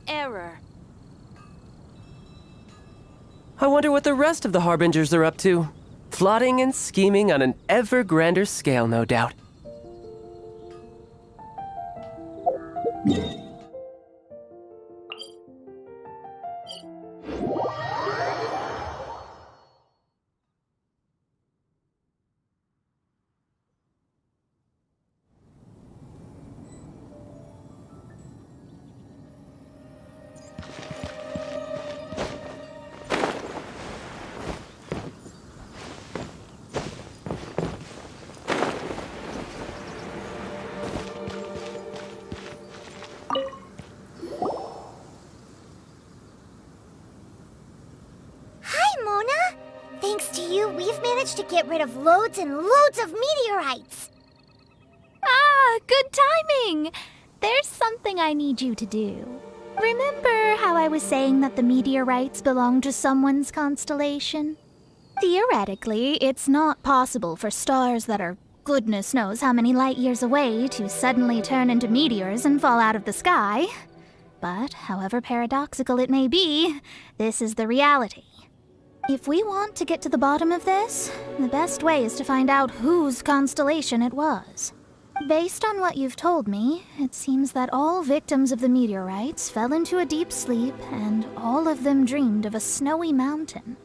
error. I wonder what the rest of the Harbingers are up to. Plotting and scheming on an ever grander scale, no doubt. Thanks to you, we've managed to get rid of loads and loads of meteorites! Ah, good timing! There's something I need you to do. Remember how I was saying that the meteorites belong to someone's constellation? Theoretically, it's not possible for stars that are goodness knows how many light years away to suddenly turn into meteors and fall out of the sky. But, however paradoxical it may be, this is the reality. If we want to get to the bottom of this, the best way is to find out whose constellation it was. Based on what you've told me, it seems that all victims of the meteorites fell into a deep sleep, and all of them dreamed of a snowy mountain.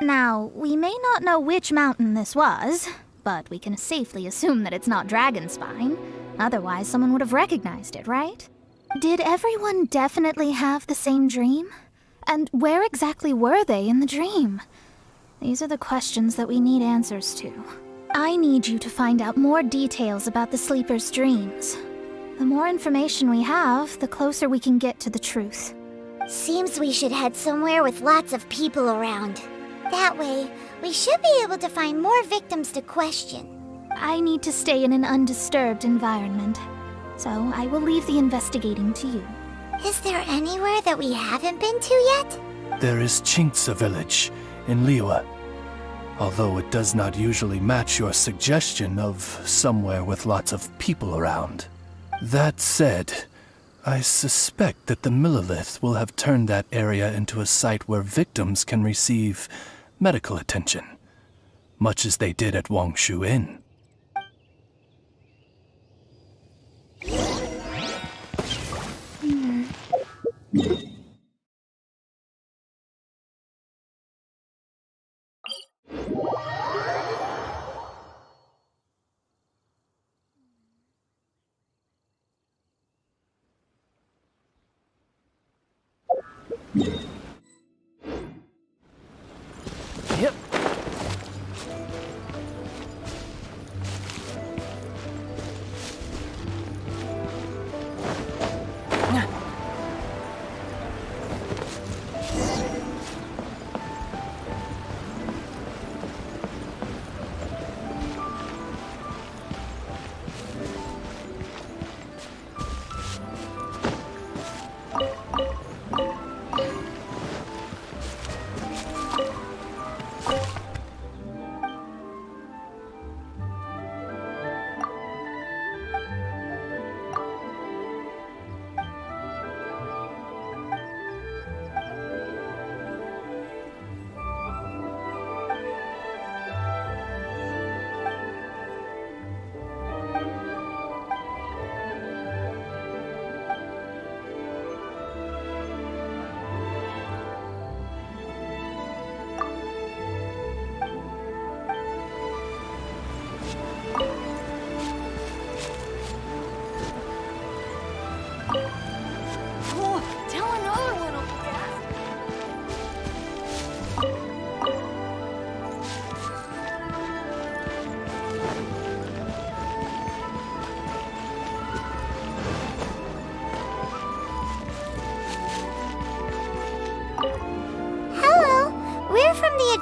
Now, we may not know which mountain this was, but we can safely assume that it's not Dragonspine. Otherwise, someone would have recognized it, right? Did everyone definitely have the same dream? And where exactly were they in the dream? These are the questions that we need answers to. I need you to find out more details about the sleeper's dreams. The more information we have, the closer we can get to the truth. Seems we should head somewhere with lots of people around. That way, we should be able to find more victims to question. I need to stay in an undisturbed environment, so I will leave the investigating to you. Is there anywhere that we haven't been to yet? There is Chinksa village in Liyue. Although it does not usually match your suggestion of somewhere with lots of people around. That said, I suspect that the Millilith will have turned that area into a site where victims can receive medical attention, much as they did at Wangshu Inn. Yep.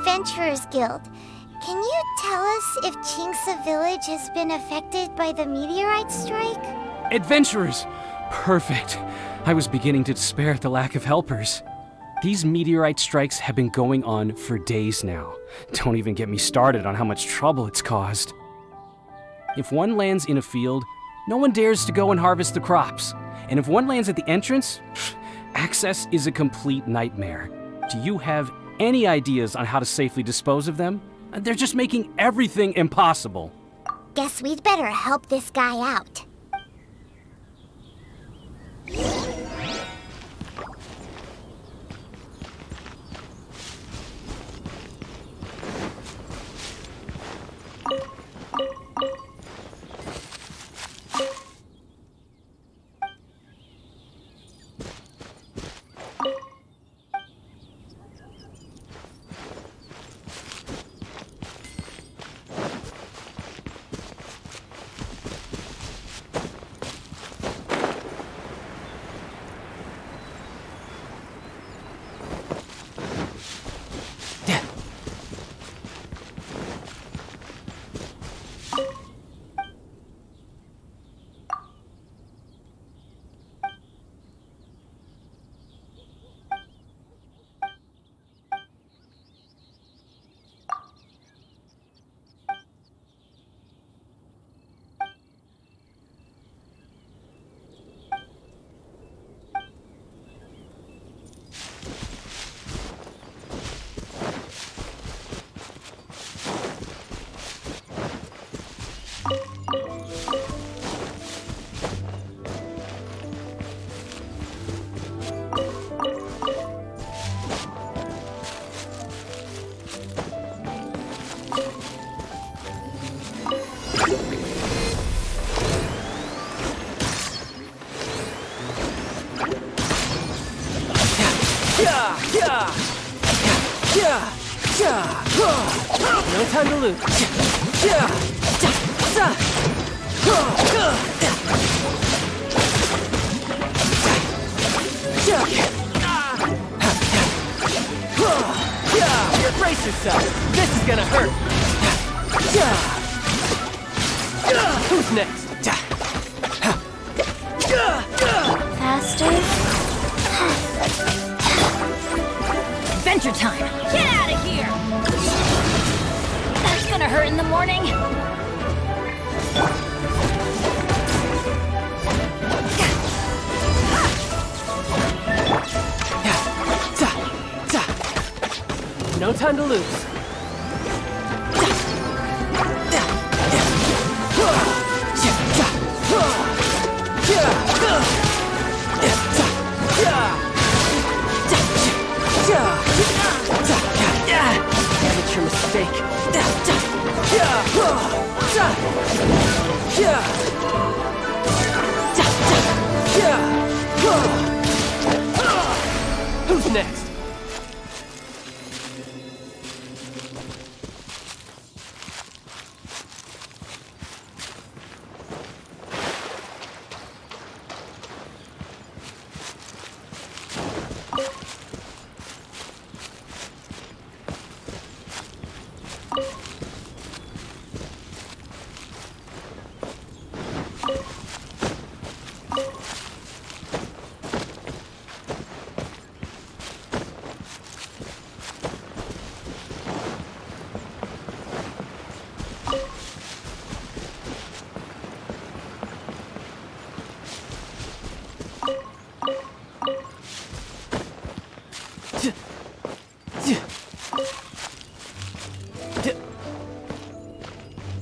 Adventurers Guild. Can you tell us if Chinksa Village has been affected by the meteorite strike? Adventurers! Perfect. I was beginning to despair at the lack of helpers. These meteorite strikes have been going on for days now. Don't even get me started on how much trouble it's caused. If one lands in a field, no one dares to go and harvest the crops. And if one lands at the entrance, Access is a complete nightmare. Do you have any ideas on how to safely dispose of them? They're just making everything impossible. Guess we'd better help this guy out. No time to lose. Brace yourself. This is gonna hurt. Who's next? Faster. Adventure time! Get out of here! That's gonna hurt in the morning. No time to lose. Amateur mistake. Who's next?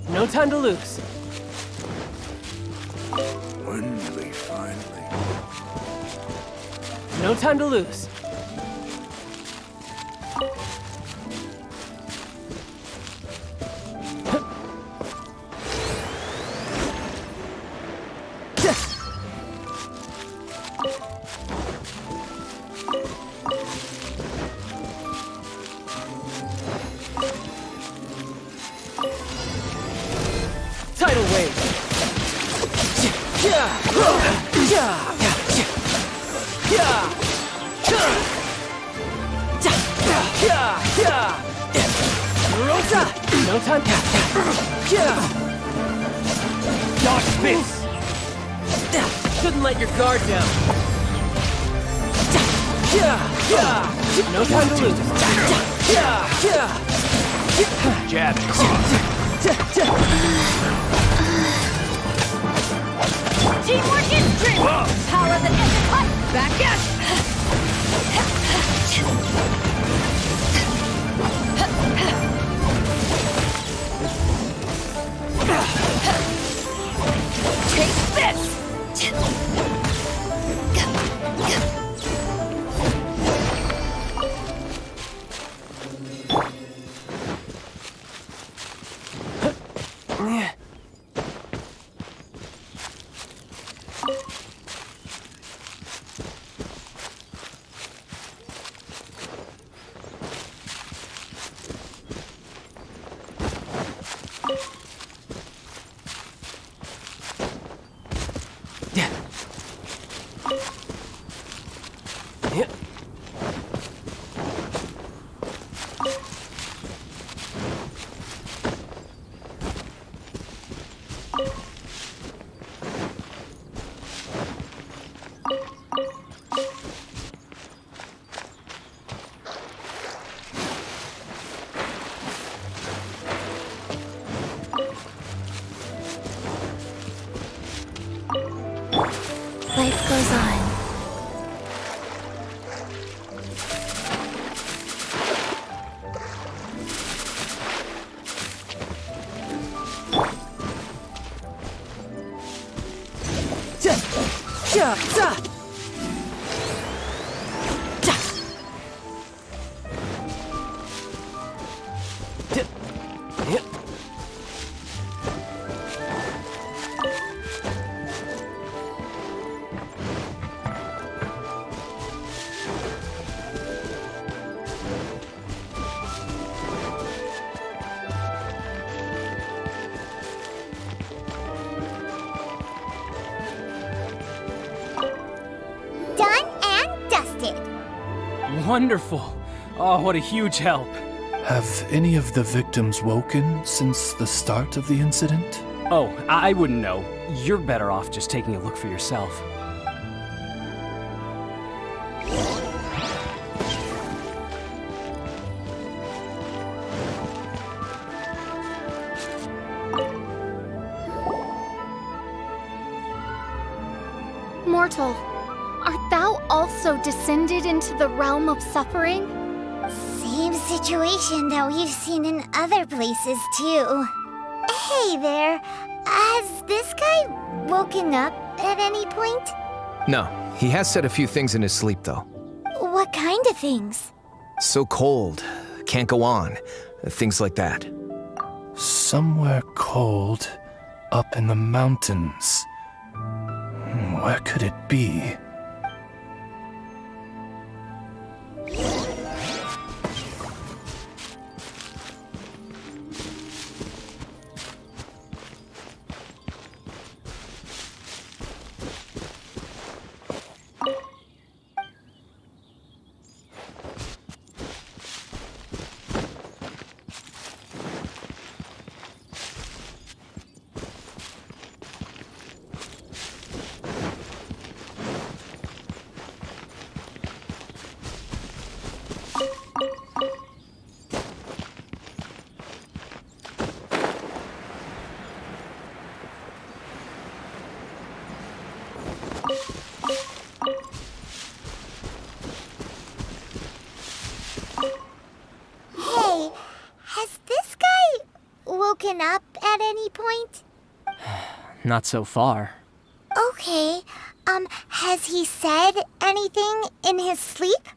No time to lose. When will we finally? No time to lose. Tidal wave. No time. Dodge miss. Shouldn't let your guard down. No time to lose. Jab and cross. Teamwork is dream! Power that ends the fight! Back at! Take this! Life goes on. Done and dusted. Wonderful. Oh, what a huge help. Have any of the victims woken since the start of the incident? Oh, I wouldn't know. You're better off just taking a look for yourself. Mortal, art thou also descended into the realm of suffering? Same situation that we've seen in other places, too. Hey there, has this guy woken up at any point? No, he has said a few things in his sleep, though. What kind of things? So cold, can't go on, things like that. Somewhere cold, up in the mountains. Where could it be? Hey, has this guy woken up at any point? Not so far. Okay, has he said anything in his sleep?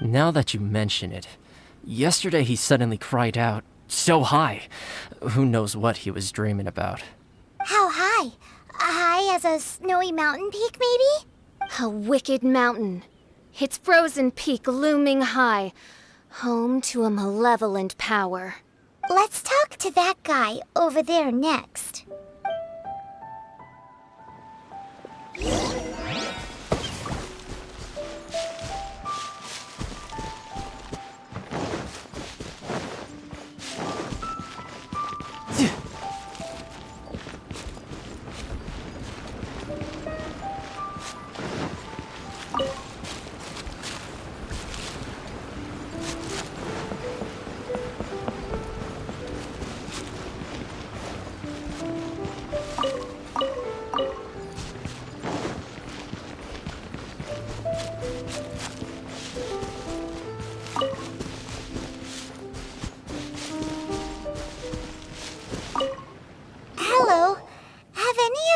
Now that you mention it, yesterday he suddenly cried out, so high. Who knows what he was dreaming about. How high? High as a snowy mountain peak, maybe? A wicked mountain. Its frozen peak looming high, home to a malevolent power. Let's talk to that guy over there next.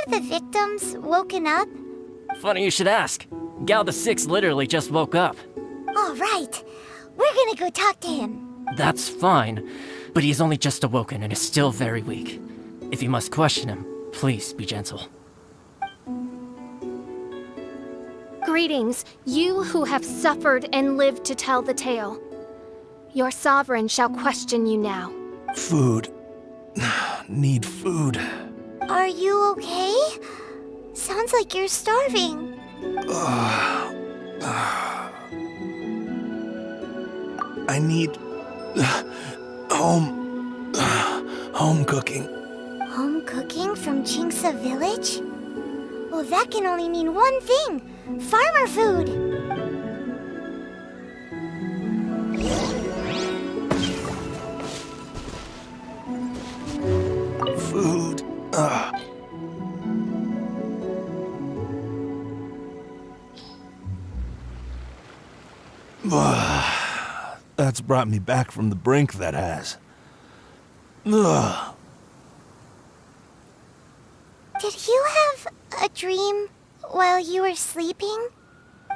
of the victims woken up? Funny you should ask. Gal the Sixth literally just woke up. All right. We're gonna go talk to him. That's fine, but he's only just awoken and is still very weak. If you must question him, please be gentle. Greetings, you who have suffered and lived to tell the tale. Your sovereign shall question you now. Food. Need food. Are you okay? Sounds like you're starving. I need home cooking. Home cooking from Jinxa Village? Well, that can only mean one thing. Farmer food! Food. That's brought me back from the brink, that has. Ugh. Did you have a dream while you were sleeping?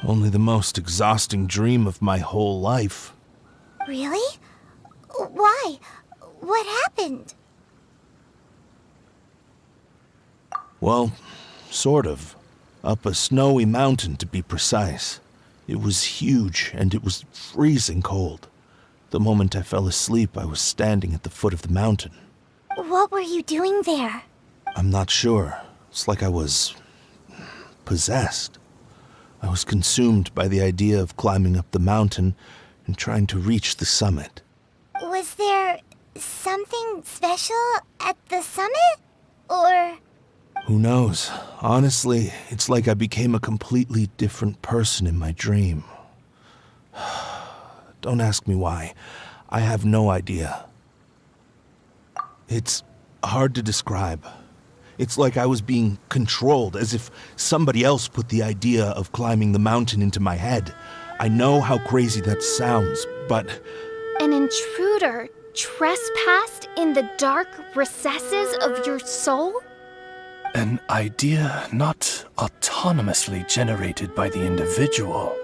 Only the most exhausting dream of my whole life. Really? Why? What happened? Well, sort of. Up a snowy mountain, to be precise. It was huge, and it was freezing cold. The moment I fell asleep, I was standing at the foot of the mountain. What were you doing there? I'm not sure. It's like I was possessed. I was consumed by the idea of climbing up the mountain and trying to reach the summit. Was there something special at the summit? Or... Who knows? Honestly, it's like I became a completely different person in my dream. Don't ask me why. I have no idea. It's hard to describe. It's like I was being controlled, as if somebody else put the idea of climbing the mountain into my head. I know how crazy that sounds, but... An intruder trespassed in the dark recesses of your soul? An idea not autonomously generated by the individual,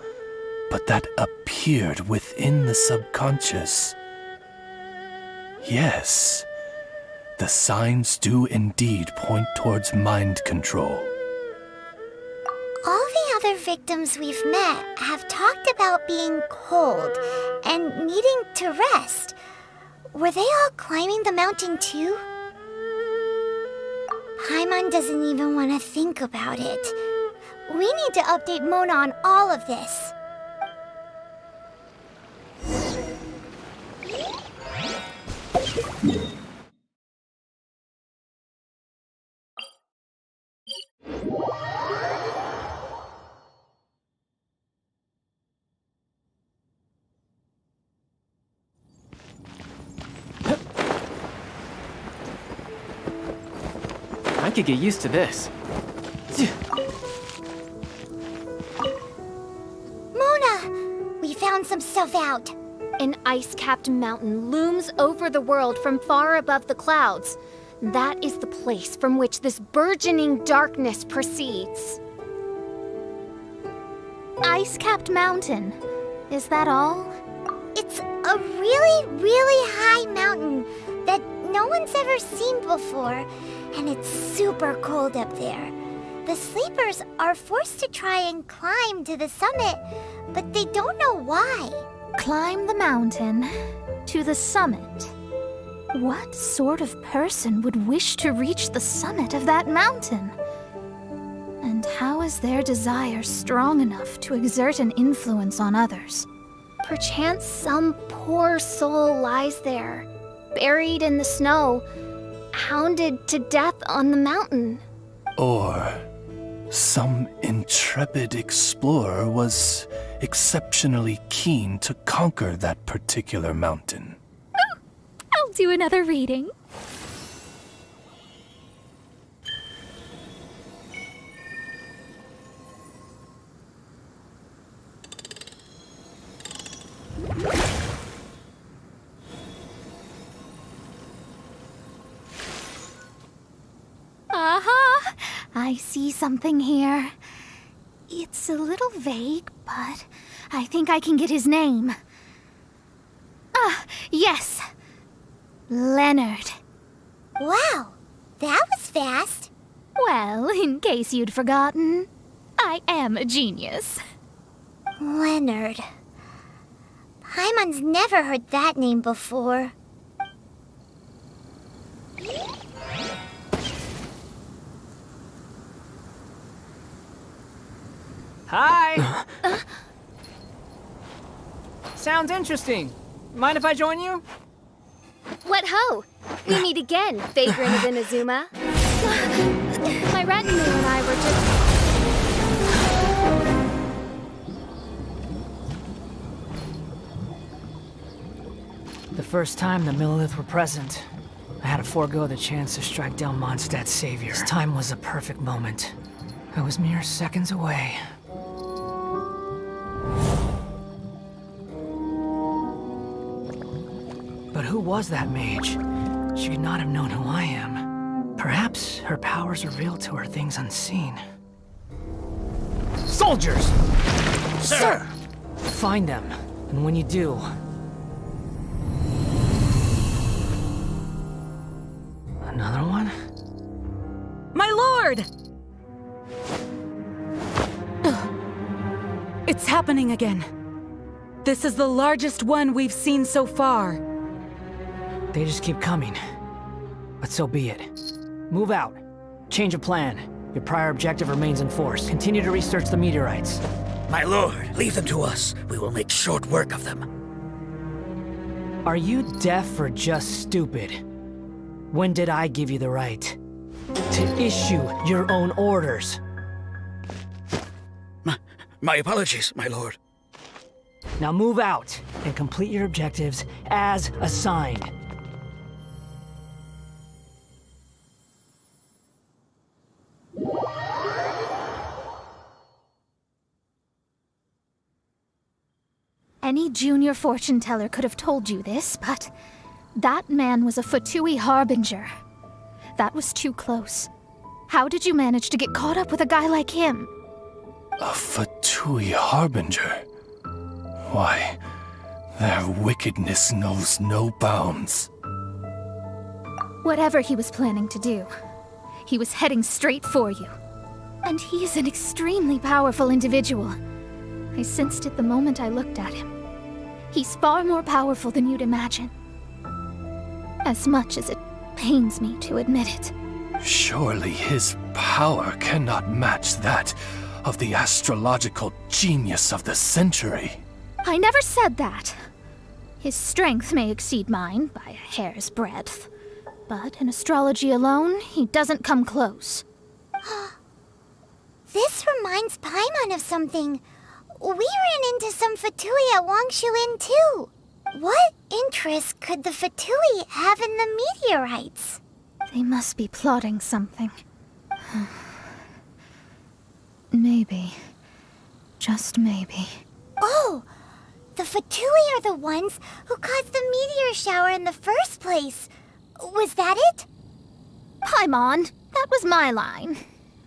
but that appeared within the subconscious. Yes, the signs do indeed point towards mind control. all the other victims we've met have talked about being cold and needing to rest. Were they all climbing the mountain too? Paimon doesn't even want to think about it. We need to update Mona on all of this. I could get used to this. Mona! We found some stuff out. An ice-capped mountain looms over the world from far above the clouds. That is the place from which this burgeoning darkness proceeds. Ice-capped mountain. Is that all? It's a really, really high mountain that no one's ever seen before, and it's super cold up there. The sleepers are forced to try and climb to the summit, but they don't know why. Climb the mountain to the summit. What sort of person would wish to reach the summit of that mountain? And how is their desire strong enough to exert an influence on others? Perchance some poor soul lies there, buried in the snow, hounded to death on the mountain. Or some intrepid explorer was exceptionally keen to conquer that particular mountain. I'll do another reading. Aha! I see something here. It's a little vague, but I think I can get his name. Ah, yes. Leonard. Wow, that was fast. Well, in case you'd forgotten, I am a genius. Leonard. Paimon's never heard that name before. Hi! Sounds interesting. Mind if I join you? What ho! We meet again, Vagrant of Inazuma. My retinue and I were just... The first time the Millelith were present, I had to forego the chance to strike down Mondstadt's savior. This time was a perfect moment. I was mere seconds away. But who was that mage? She could not have known who I am. Perhaps her powers revealed to her things unseen. Soldiers! Sir! Find them, and when you do... Another one? My lord! It's happening again. This is the largest one we've seen so far. They just keep coming. But so be it. Move out. Change of plan. Your prior objective remains in force. Continue to research the meteorites. My lord, leave them to us. We will make short work of them. Are you deaf or just stupid? When did I give you the right to issue your own orders? My apologies, my lord. Now move out and complete your objectives as assigned. Any junior fortune teller could have told you this, but that man was a Fatui harbinger. That was too close. How did you manage to get caught up with a guy like him? A Fatui harbinger? Why, their wickedness knows no bounds. Whatever he was planning to do, he was heading straight for you. And he is an extremely powerful individual. I sensed it the moment I looked at him. He's far more powerful than you'd imagine. As much as it pains me to admit it. Surely his power cannot match that of the astrological genius of the century. I never said that. His strength may exceed mine by a hair's breadth, but in astrology alone, he doesn't come close. This reminds Paimon of something. We ran into some Fatui at Wangshu Inn too. What interest could the Fatui have in the meteorites? They must be plotting something. Maybe. Just maybe. Oh! The Fatui are the ones who caused the meteor shower in the first place. Was that it? Paimon, that was my line.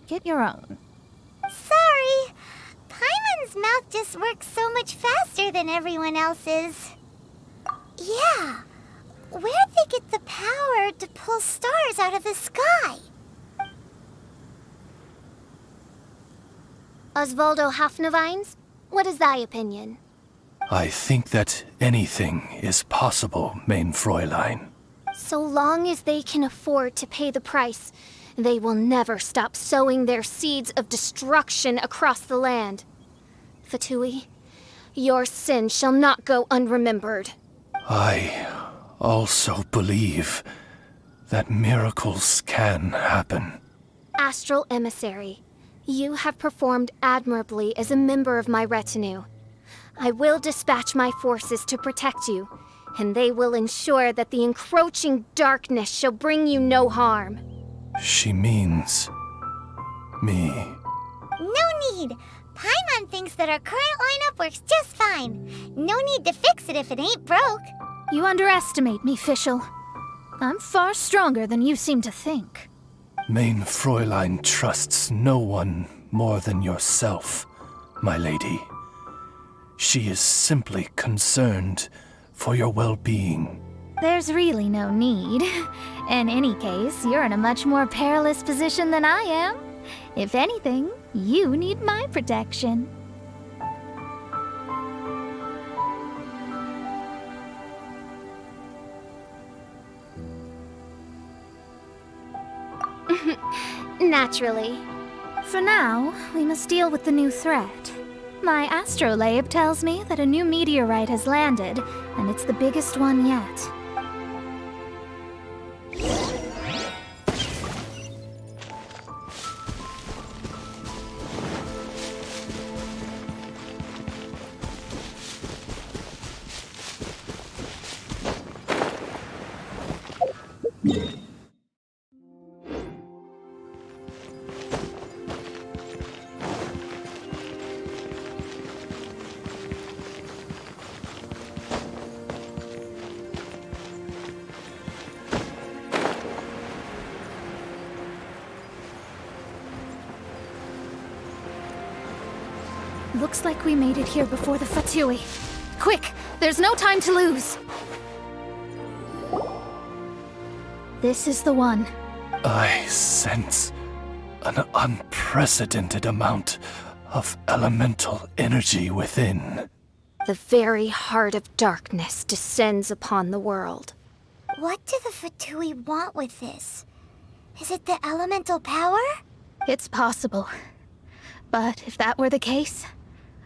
Get your own. Sorry. Paimon's mouth just works so much faster than everyone else's. Yeah. Where'd they get the power to pull stars out of the sky? Osvaldo Hafnavines, what is thy opinion? I think that anything is possible, main Fräulein. So long as they can afford to pay the price, they will never stop sowing their seeds of destruction across the land. Fatui, your sin shall not go unremembered. I also believe that miracles can happen. Astral Emissary, you have performed admirably as a member of my retinue. I will dispatch my forces to protect you, and they will ensure that the encroaching darkness shall bring you no harm. She means me. No need. Paimon thinks that our current lineup works just fine. No need to fix it if it ain't broke. You underestimate me, Fischl. I'm far stronger than you seem to think. Main Fräulein trusts no one more than yourself, my lady. She is simply concerned for your well-being. There's really no need. In any case, you're in a much more perilous position than I am. If anything, you need my protection. Naturally. For now, we must deal with the new threat. My astrolabe tells me that a new meteorite has landed, and it's the biggest one yet. Looks like we made it here before the Fatui. Quick! There's no time to lose! This is the one. I sense an unprecedented amount of elemental energy within. The very heart of darkness descends upon the world. What do the Fatui want with this? Is it the elemental power? It's possible. But if that were the case,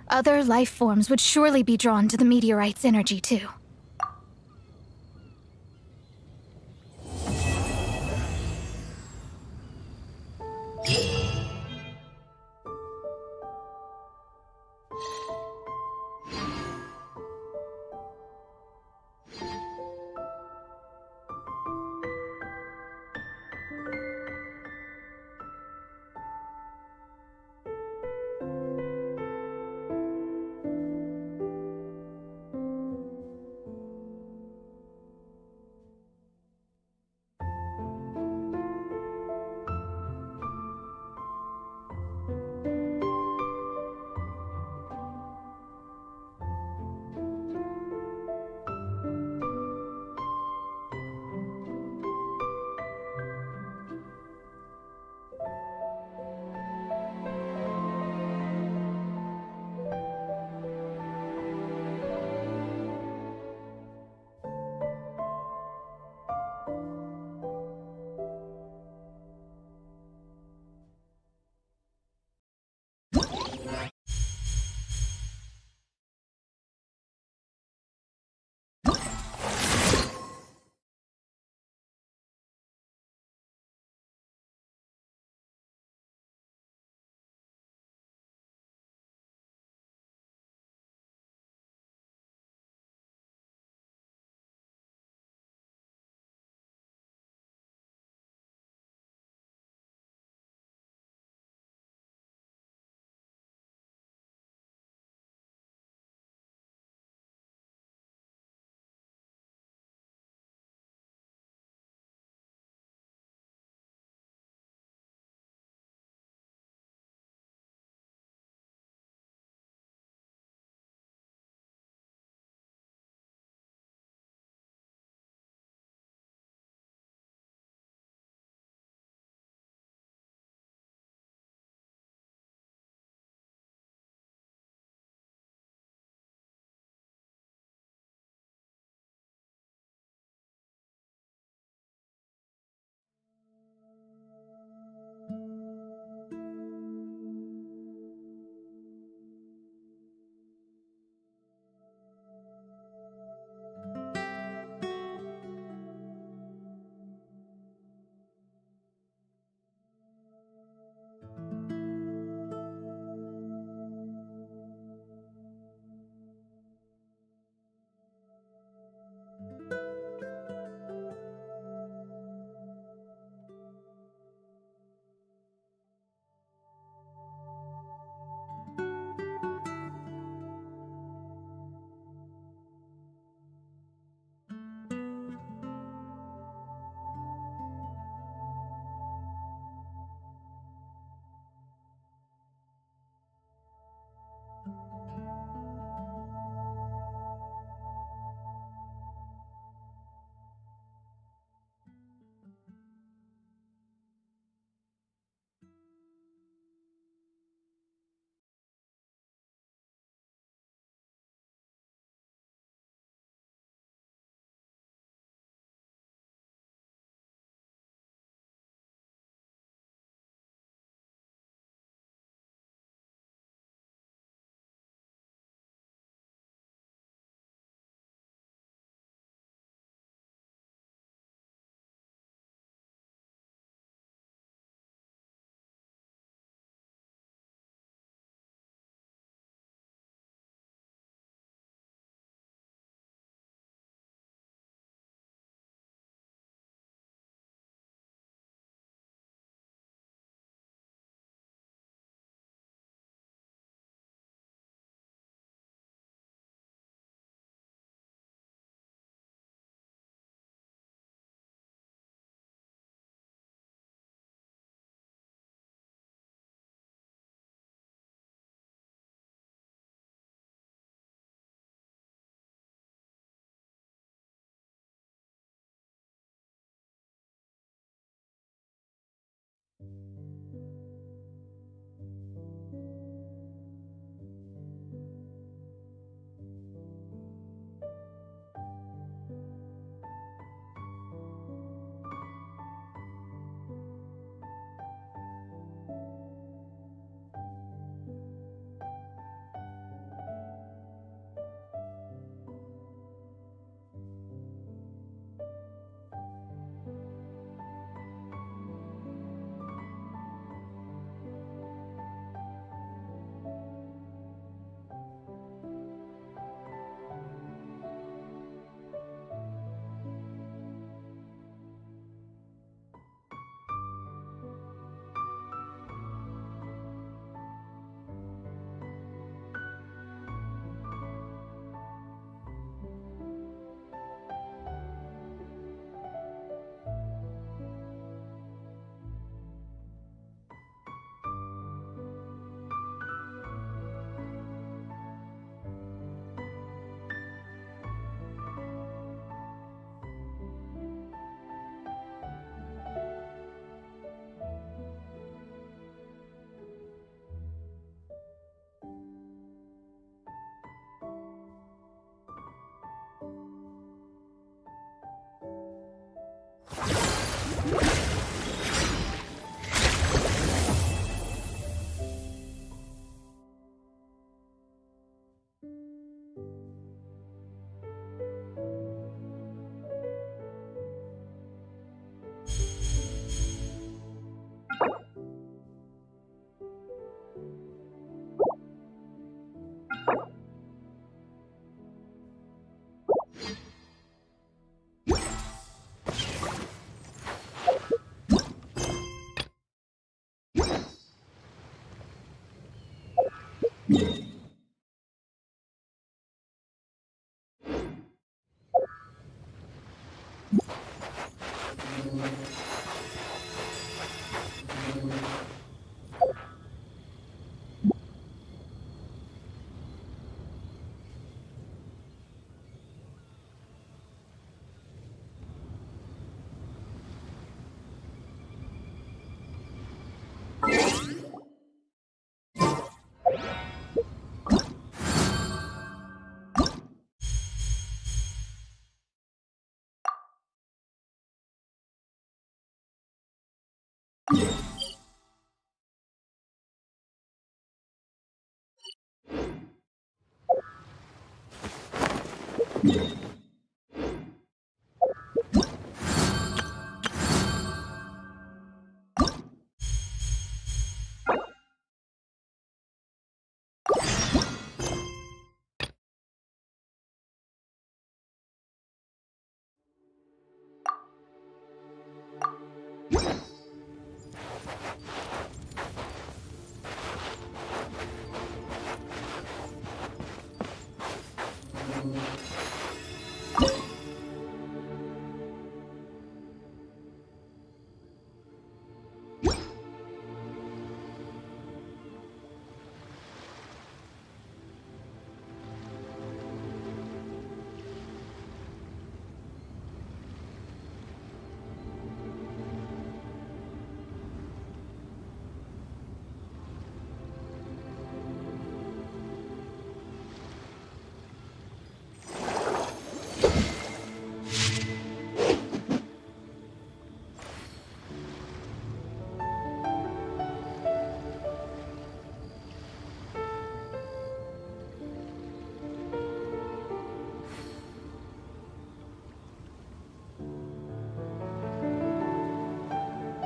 other life forms would surely be drawn to the meteorite's energy too.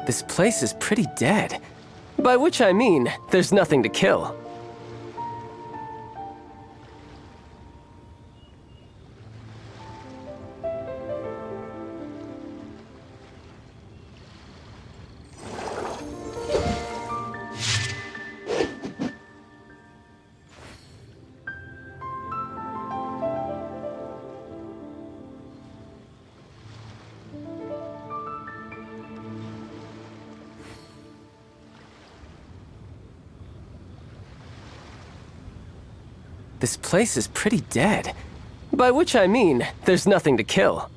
This place is pretty dead. By which I mean, there's nothing to kill. This place is pretty dead. By which I mean, there's nothing to kill.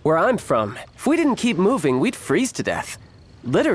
Where I'm from, if we didn't keep moving, we'd freeze to death. Literally.